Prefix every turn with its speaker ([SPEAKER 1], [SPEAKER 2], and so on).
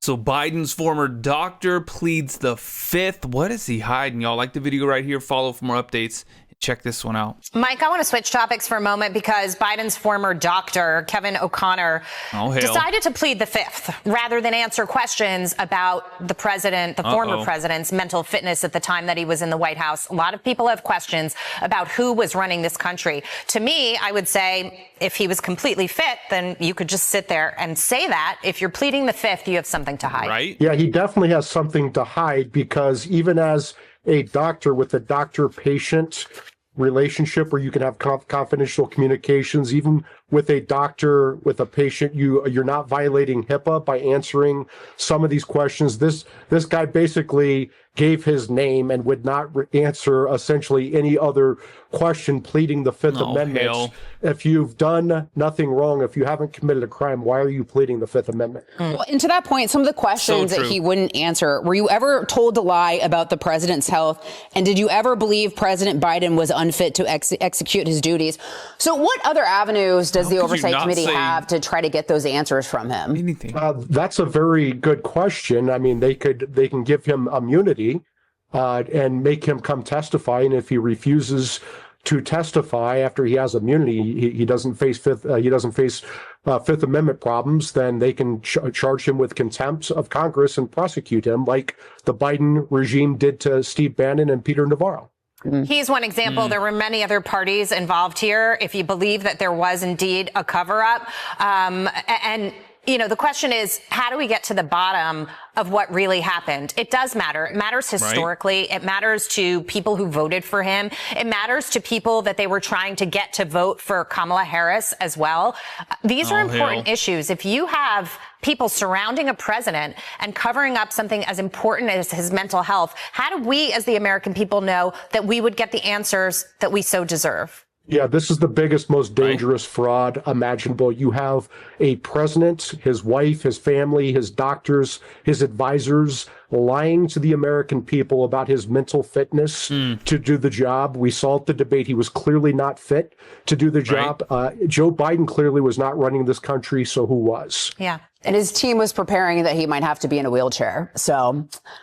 [SPEAKER 1] So Biden's former doctor pleads the fifth. What is he hiding, y'all? Like the video right here. Follow for more updates. Check this one out.
[SPEAKER 2] Mike, I want to switch topics for a moment because Biden's former doctor, Kevin O'Connor, decided to plead the fifth rather than answer questions about the president, the former president's mental fitness at the time that he was in the White House. A lot of people have questions about who was running this country. To me, I would say if he was completely fit, then you could just sit there and say that. If you're pleading the fifth, you have something to hide.
[SPEAKER 1] Right?
[SPEAKER 3] Yeah, he definitely has something to hide because even as a doctor with a doctor-patient relationship where you can have confidential communications, even with a doctor, with a patient, you're not violating HIPAA by answering some of these questions. This guy basically gave his name and would not answer essentially any other question pleading the Fifth Amendment.
[SPEAKER 1] Hell.
[SPEAKER 3] If you've done nothing wrong, if you haven't committed a crime, why are you pleading the Fifth Amendment?
[SPEAKER 4] Well, and to that point, some of the questions that he wouldn't answer, were you ever told to lie about the president's health? And did you ever believe President Biden was unfit to execute his duties? So what other avenues does the Oversight Committee have to try to get those answers from him?
[SPEAKER 1] Anything.
[SPEAKER 3] That's a very good question. I mean, they can give him immunity and make him come testify. And if he refuses to testify after he has immunity, he doesn't face Fifth Amendment problems, then they can charge him with contempt of Congress and prosecute him like the Biden regime did to Steve Bannon and Peter Navarro.
[SPEAKER 2] He's one example. There were many other parties involved here. If you believe that there was indeed a cover-up, and you know, the question is, how do we get to the bottom of what really happened? It does matter. It matters historically. Right. It matters to people who voted for him. It matters to people that they were trying to get to vote for Kamala Harris as well. These are important issues. If you have people surrounding a president and covering up something as important as his mental health, how do we as the American people know that we would get the answers that we so deserve?
[SPEAKER 3] Yeah, this is the biggest, most dangerous fraud imaginable. You have a president, his wife, his family, his doctors, his advisors lying to the American people about his mental fitness to do the job. We saw at the debate he was clearly not fit to do the job. Joe Biden clearly was not running this country, so who was?
[SPEAKER 2] Yeah.
[SPEAKER 4] And his team was preparing that he might have to be in a wheelchair. So